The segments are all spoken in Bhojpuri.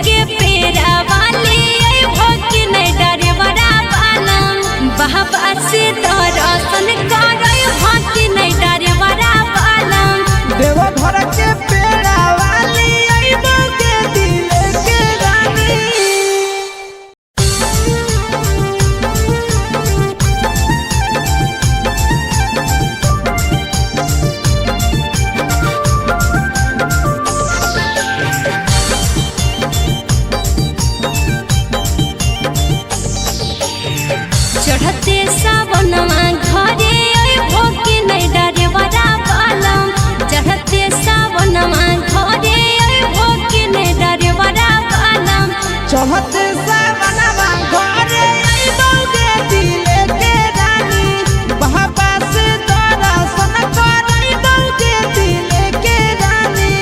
के पेरा वाली भक्ति नहीं डरे बड़ा बालम बाबा से दर्शन करे भक्ति नहीं डरे बड़ा बालम देवघर के पेड़ा वाली के दिल के रानी चढ़ते सावनमा घरे भक्ति नहीं डरे बड़ा बालम चढ़ते सावनमा घरे भक्ति नहीं डरे बड़ा बालम चढ़ते सावनमा घरे के दिल के रानी बाबा से दर्शन करे के दिल के रानी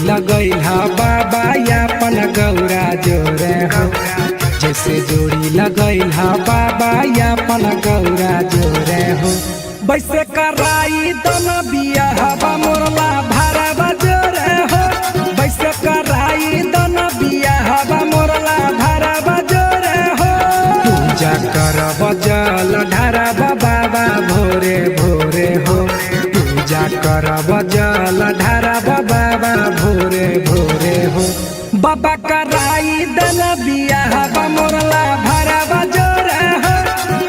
लगैला बाबा यापन गौरा जोरे हो जैसे जोड़ी लगैला बाबा यापन गौरा जोरे हो वैसे कराई दन बियाहवा मोरला भारवा जोरे हो वैसे कराई दन बियाहवा मोरला भारवा जोरे हो पूजा करब जल ढारब बाबा भोरे भोरे हो पूजा करब जल ढारब बाबा भोरे भोरे हो बाबा कराई दन बियाहवा मोरला भारवा जोरे हो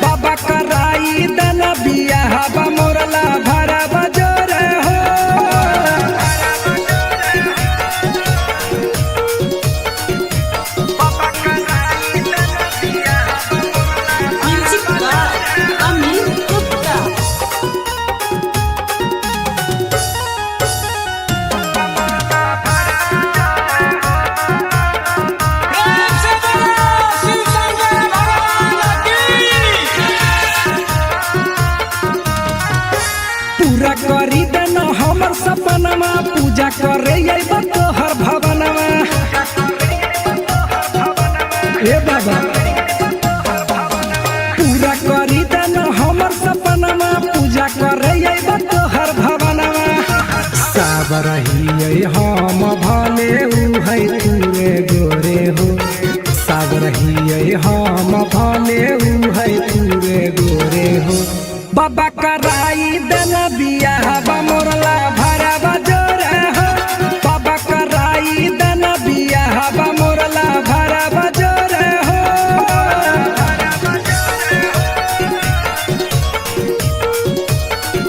बाबा कराई दन बियाहवा मोरला भारवा जोरे हो बाबा कराई दन बियाहवा मोरला करी देना हमर सपनमा पूजा करे अइब तोहर भवनमा ए बाबा पूरा करी देना हमर सपनमा पूजा करे अइब तोहर भवनमा सब रहिए हम भले उ है तूरे गोरे हो सब रहिए हम भले उ है तूरे गोरे हो बाबा कराई देना बियाह मोरला भरा बजोरे हो बाबा कराई देना बियाह मोरला भरा बजोरे हो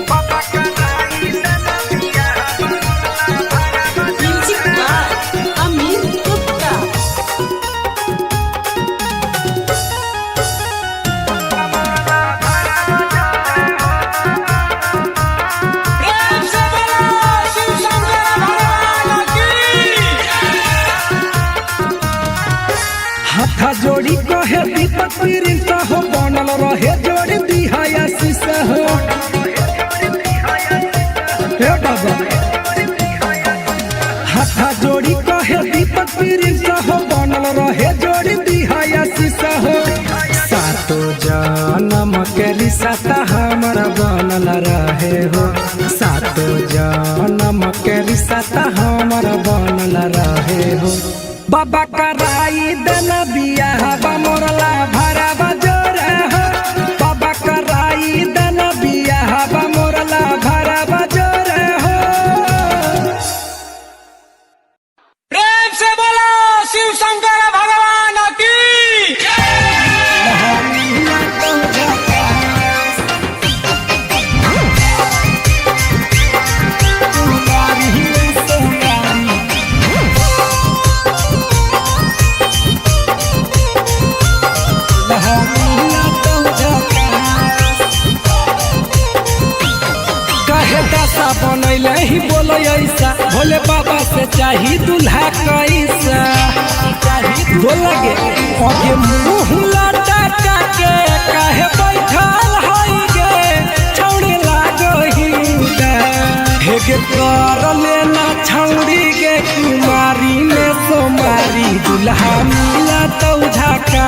बाबा कराई देना बियाह म्यूजिक बाय अमित गुप्ता। हाथा जोड़ी कहे दीपक प्रिंस हो बनल रहे जोड़ी दिहाया शीशा हो हे बाबा हाथा जोड़ी कहे दीपक प्रिंस हो बनल रहे जोड़ी दिहाया शीशा हो सातो जन्म के रिश्ता हमारा बनल रहे हो सातो जन्म के रिश्ता हमारा बनल रहे हो बाबा कराई देना बियाह मोरला भरा बजोरे हो बाबा कराई देना बियाह मोरला भरा बजोरे हो प्रेम से बोलो शिव शंकर भगवान की कहे दासा बनैले ही बोलो ऐसा भोले बाबा से चाही दूल्हा कैसा बोलगे आगे मुंह लटा के काहे बैठल हई गे छौड़ी लागही हेगे कर लेना छौड़ी गे कुमारी में सोमारी दूल्हा मिला तो झाका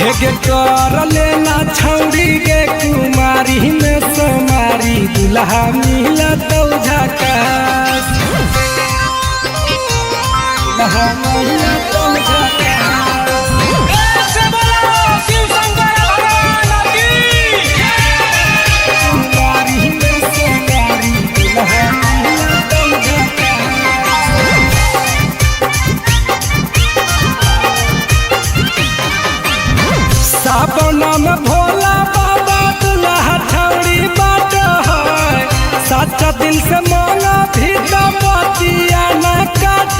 हेगे कर लेना छौड़ी गे कुमारी में सोमारी दूल्हा मिला तो झाका दूल्हा मिला तो झाका प्रेम से बोलो शिव शंकर भगवान की कुमारी में सोमारी दूल्हा मिला तो झाका सावन में भोला बाबा दूल्हा छौड़ी बाट है सच्चा दिल से मांगा भी तो बतिया न काट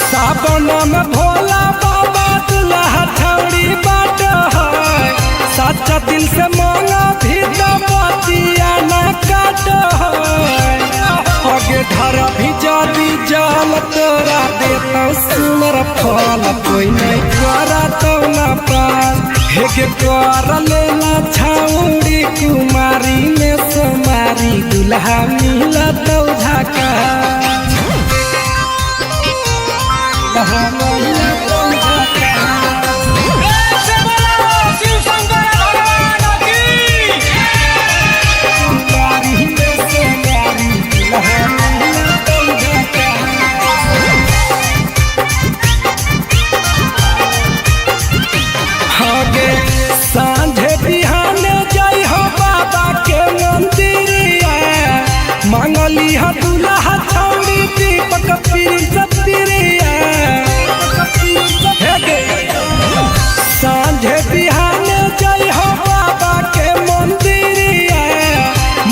सावन में भोला बाबा दूल्हा छौड़ी बाट है सच्चा दिल से मांगा भी तो बतिया न काट आगे धरा भी जादी जाल तोरा देता सुनर फल कोई नहीं करा तो न पास हेगे कर लेना छौड़ी कुमारी में सोमारी दूल्हा मिला तो झाका दूल्हा मिला तो झाका प्रेम से बोलो शिव शंकर भगवान की कुमारी में सोमारी दूल्हा मिला तो झाका आगे सांझे बिहाने जाई हो बाबा के मंदिरिया मांगली हो दूल्हा छौड़ी दीपक प्रिंस प्रिया सांझे बिहाने जाई हो बाबा के मंदिरिया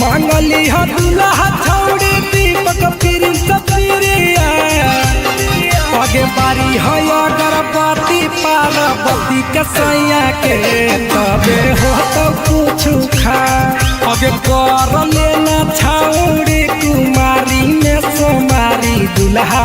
मांगली हो दूल्हा छौड़ी दीपक प्रिंस प्रिया आगे बारी है अगरबत्ती पार्वती के सैया के तबे हो तो कुछ खा आगे कर लेना छौड़ी कुमारी में सोमारी दूल्हा